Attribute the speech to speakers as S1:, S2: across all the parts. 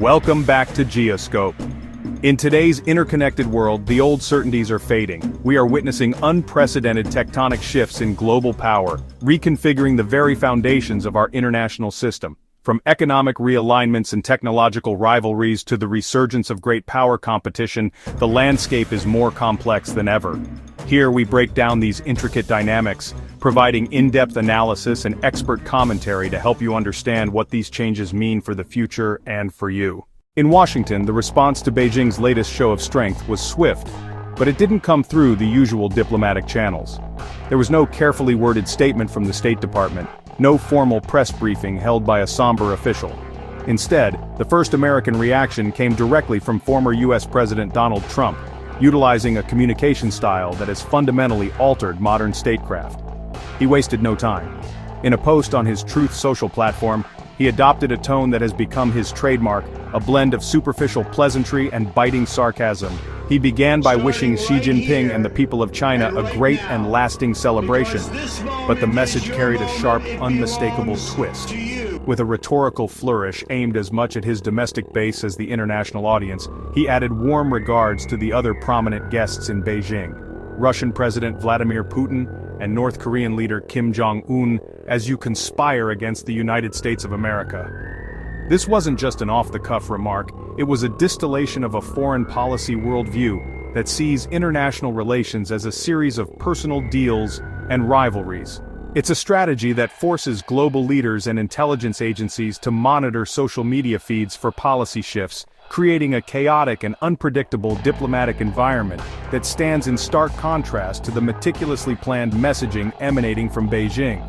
S1: Welcome back to Geoscope. In today's interconnected world, the old certainties are fading. We are witnessing unprecedented tectonic shifts in global power, reconfiguring the very foundations of our international system. From economic realignments and technological rivalries to the resurgence of great power competition, the landscape is more complex than ever. Here we break down these intricate dynamics, providing in-depth analysis and expert commentary to help you understand what these changes mean for the future and for you. In Washington, the response to Beijing's latest show of strength was swift, but it didn't come through the usual diplomatic channels. There was no carefully worded statement from the State Department, no formal press briefing held by a somber official. Instead, the first American reaction came directly from former U.S. President Donald Trump, utilizing a communication style that has fundamentally altered modern statecraft. He wasted no time. In a post on his Truth Social platform, he adopted a tone that has become his trademark, a blend of superficial pleasantry and biting sarcasm. He began by wishing Xi Jinping and the people of China a great and lasting celebration, but the message carried a sharp, unmistakable twist. With a rhetorical flourish aimed as much at his domestic base as the international audience, he added warm regards to the other prominent guests in Beijing, Russian President Vladimir Putin and North Korean leader Kim Jong-un, as you conspire against the United States of America. This wasn't just an off-the-cuff remark, it was a distillation of a foreign policy worldview that sees international relations as a series of personal deals and rivalries. It's a strategy that forces global leaders and intelligence agencies to monitor social media feeds for policy shifts, creating a chaotic and unpredictable diplomatic environment that stands in stark contrast to the meticulously planned messaging emanating from Beijing.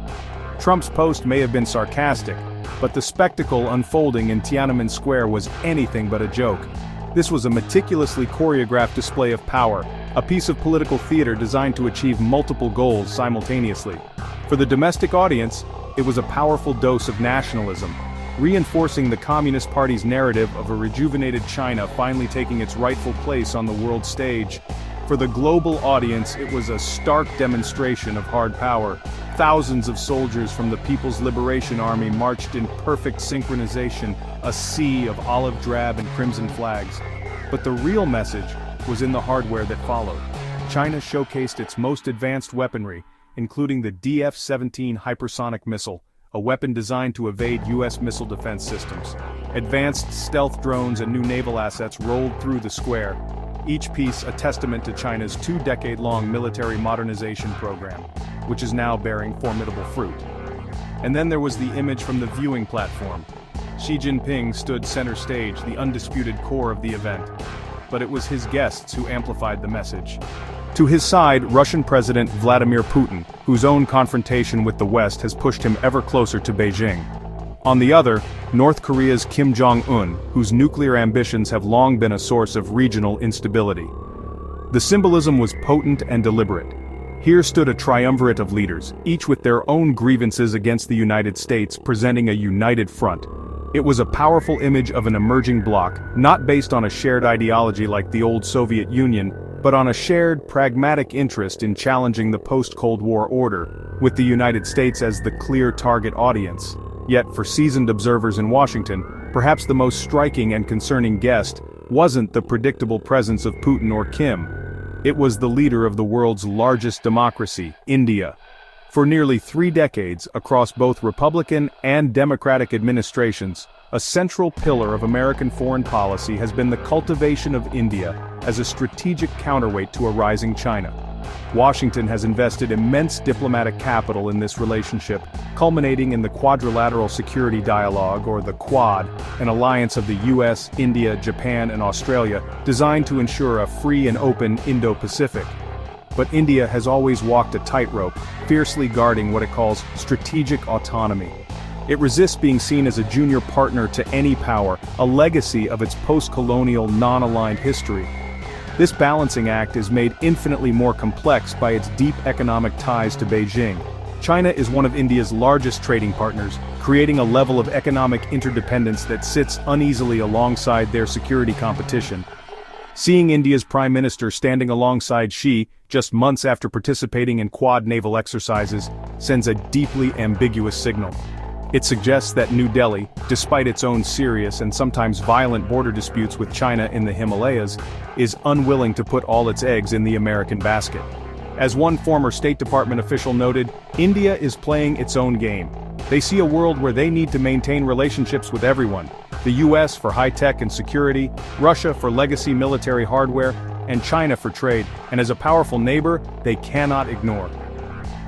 S1: Trump's post may have been sarcastic, but the spectacle unfolding in Tiananmen Square was anything but a joke. This was a meticulously choreographed display of power, a piece of political theater designed to achieve multiple goals simultaneously. For the domestic audience, it was a powerful dose of nationalism, reinforcing the Communist Party's narrative of a rejuvenated China finally taking its rightful place on the world stage. For the global audience, it was a stark demonstration of hard power. Thousands of soldiers from the People's Liberation Army marched in perfect synchronization, a sea of olive drab and crimson flags. But the real message was in the hardware that followed. China showcased its most advanced weaponry, including the DF-17 hypersonic missile, a weapon designed to evade U.S. missile defense systems. Advanced stealth drones and new naval assets rolled through the square, each piece a testament to China's two-decade-long military modernization program, which is now bearing formidable fruit. And then there was the image from the viewing platform. Xi Jinping stood center stage, the undisputed core of the event. But it was his guests who amplified the message. To his side, Russian President Vladimir Putin, whose own confrontation with the West has pushed him ever closer to Beijing. On the other, North Korea's Kim Jong-un, whose nuclear ambitions have long been a source of regional instability. The symbolism was potent and deliberate. Here stood a triumvirate of leaders, each with their own grievances against the United States, presenting a united front. It was a powerful image of an emerging bloc, not based on a shared ideology like the old Soviet Union, but on a shared, pragmatic interest in challenging the post-Cold War order, with the United States as the clear target audience. Yet, for seasoned observers in Washington, perhaps the most striking and concerning guest wasn't the predictable presence of Putin or Kim. It was the leader of the world's largest democracy, India. For nearly 3 decades, across both Republican and Democratic administrations, a central pillar of American foreign policy has been the cultivation of India as a strategic counterweight to a rising China. Washington has invested immense diplomatic capital in this relationship, culminating in the Quadrilateral Security Dialogue, or the Quad, an alliance of the US, India, Japan, and Australia, designed to ensure a free and open Indo-Pacific. But India has always walked a tightrope, fiercely guarding what it calls strategic autonomy. It resists being seen as a junior partner to any power, a legacy of its post-colonial, non-aligned history. This balancing act is made infinitely more complex by its deep economic ties to Beijing. China is one of India's largest trading partners, creating a level of economic interdependence that sits uneasily alongside their security competition. Seeing India's Prime Minister standing alongside Xi, just months after participating in Quad naval exercises, sends a deeply ambiguous signal. It suggests that New Delhi, despite its own serious and sometimes violent border disputes with China in the Himalayas, is unwilling to put all its eggs in the American basket. As one former State Department official noted, India is playing its own game. They see a world where they need to maintain relationships with everyone: the US for high-tech and security, Russia for legacy military hardware, and China for trade, and as a powerful neighbor, they cannot ignore.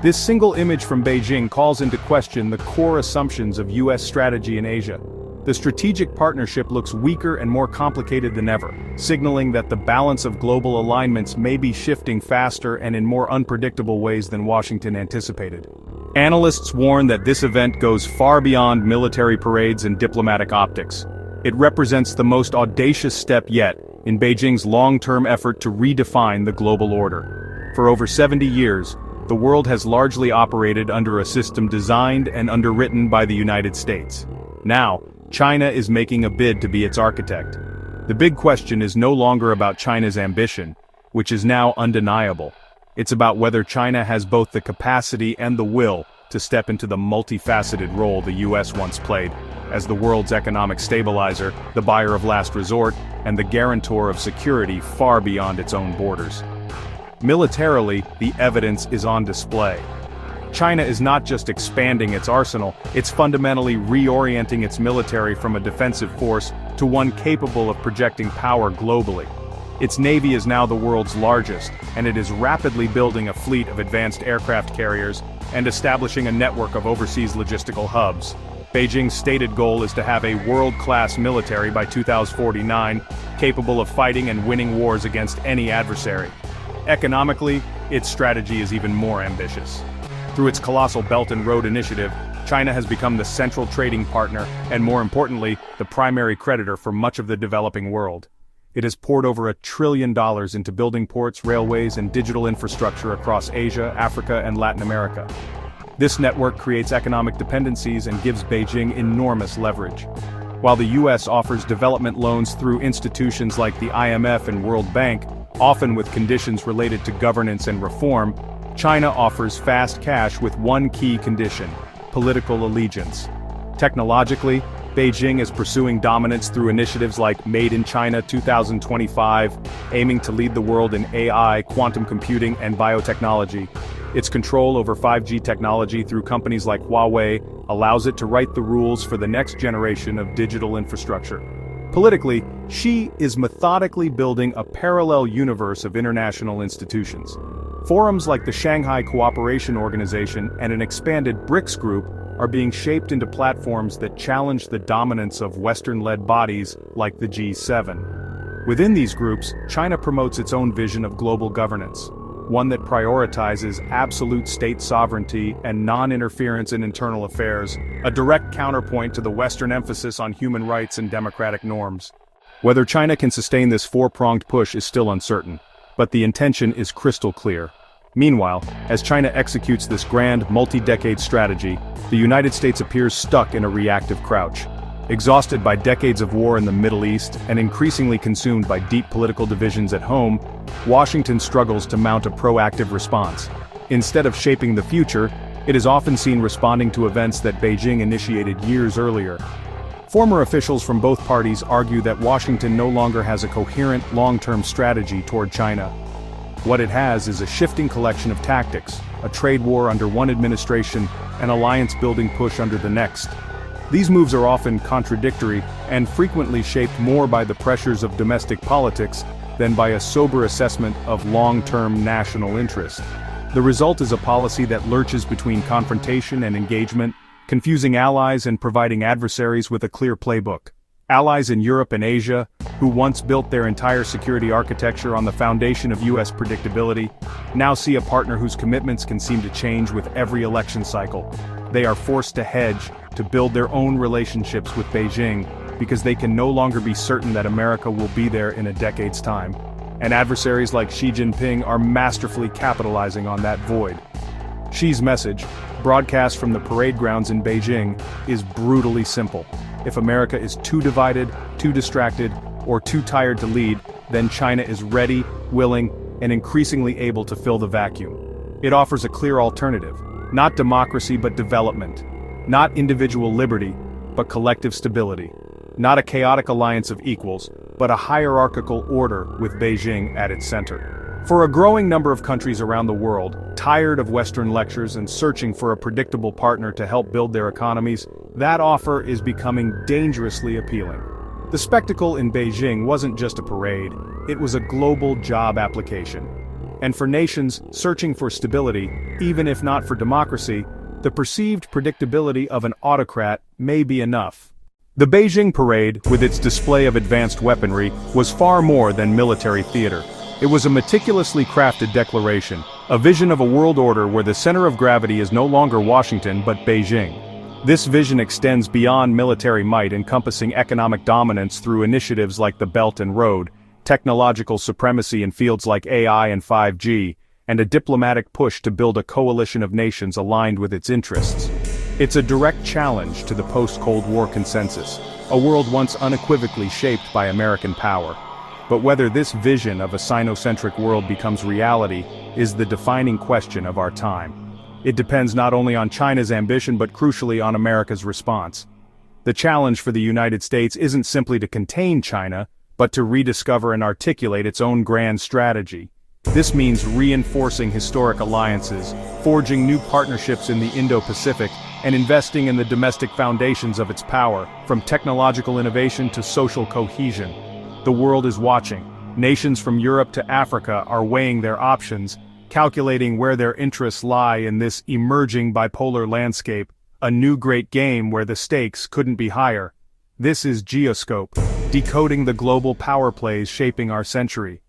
S1: This single image from Beijing calls into question the core assumptions of US strategy in Asia. The strategic partnership looks weaker and more complicated than ever, signaling that the balance of global alignments may be shifting faster and in more unpredictable ways than Washington anticipated. Analysts warn that this event goes far beyond military parades and diplomatic optics. It represents the most audacious step yet in Beijing's long-term effort to redefine the global order. For over 70 years, the world has largely operated under a system designed and underwritten by the United States. Now, China is making a bid to be its architect. The big question is no longer about China's ambition, which is now undeniable. It's about whether China has both the capacity and the will to step into the multifaceted role the US once played, as the world's economic stabilizer, the buyer of last resort, and the guarantor of security far beyond its own borders. Militarily, the evidence is on display. China is not just expanding its arsenal, it's fundamentally reorienting its military from a defensive force to one capable of projecting power globally. Its navy is now the world's largest, and it is rapidly building a fleet of advanced aircraft carriers and establishing a network of overseas logistical hubs. Beijing's stated goal is to have a world-class military by 2049, capable of fighting and winning wars against any adversary. Economically, its strategy is even more ambitious. Through its colossal Belt and Road Initiative, China has become the central trading partner and, more importantly, the primary creditor for much of the developing world. It has poured over $1 trillion into building ports, railways, and digital infrastructure across Asia, Africa, and Latin America. This network creates economic dependencies and gives Beijing enormous leverage. While the US offers development loans through institutions like the IMF and World Bank, often with conditions related to governance and reform, China offers fast cash with one key condition: political allegiance. Technologically, Beijing is pursuing dominance through initiatives like Made in China 2025, aiming to lead the world in AI, quantum computing, and biotechnology. Its control over 5G technology through companies like Huawei allows it to write the rules for the next generation of digital infrastructure. Politically, Xi is methodically building a parallel universe of international institutions. Forums like the Shanghai Cooperation Organization and an expanded BRICS group are being shaped into platforms that challenge the dominance of Western-led bodies like the G7. Within these groups, China promotes its own vision of global governance, one that prioritizes absolute state sovereignty and non-interference in internal affairs, a direct counterpoint to the Western emphasis on human rights and democratic norms. Whether China can sustain this four-pronged push is still uncertain, but the intention is crystal clear. Meanwhile, as China executes this grand, multi-decade strategy, the United States appears stuck in a reactive crouch. Exhausted by decades of war in the Middle East and increasingly consumed by deep political divisions at home, Washington struggles to mount a proactive response. Instead of shaping the future, it is often seen responding to events that Beijing initiated years earlier. Former officials from both parties argue that Washington no longer has a coherent, long-term strategy toward China. What it has is a shifting collection of tactics, a trade war under one administration, an alliance-building push under the next. These moves are often contradictory and frequently shaped more by the pressures of domestic politics than by a sober assessment of long-term national interest. The result is a policy that lurches between confrontation and engagement, confusing allies and providing adversaries with a clear playbook. Allies in Europe and Asia, who once built their entire security architecture on the foundation of US predictability, now see a partner whose commitments can seem to change with every election cycle. They are forced to hedge, to build their own relationships with Beijing, because they can no longer be certain that America will be there in a decade's time. And adversaries like Xi Jinping are masterfully capitalizing on that void. Xi's message, broadcast from the parade grounds in Beijing, is brutally simple. If America is too divided, too distracted, or too tired to lead, then China is ready, willing, and increasingly able to fill the vacuum. It offers a clear alternative, not democracy but development. Not individual liberty, but collective stability. Not a chaotic alliance of equals, but a hierarchical order with Beijing at its center. For a growing number of countries around the world, tired of Western lectures and searching for a predictable partner to help build their economies, that offer is becoming dangerously appealing. The spectacle in Beijing wasn't just a parade, it was a global job application. And for nations searching for stability, even if not for democracy, the perceived predictability of an autocrat may be enough. The Beijing parade, with its display of advanced weaponry, was far more than military theater. It was a meticulously crafted declaration, a vision of a world order where the center of gravity is no longer Washington but Beijing. This vision extends beyond military might, encompassing economic dominance through initiatives like the Belt and Road, technological supremacy in fields like AI and 5G, and a diplomatic push to build a coalition of nations aligned with its interests. It's a direct challenge to the post-Cold War consensus, a world once unequivocally shaped by American power. But whether this vision of a Sino-centric world becomes reality is the defining question of our time. It depends not only on China's ambition but crucially on America's response. The challenge for the United States isn't simply to contain China, but to rediscover and articulate its own grand strategy. This means reinforcing historic alliances, forging new partnerships in the Indo-Pacific, and investing in the domestic foundations of its power, from technological innovation to social cohesion. The world is watching. Nations from Europe to Africa are weighing their options, calculating where their interests lie in this emerging bipolar landscape, a new great game where the stakes couldn't be higher. This is Geoscope, decoding the global power plays shaping our century.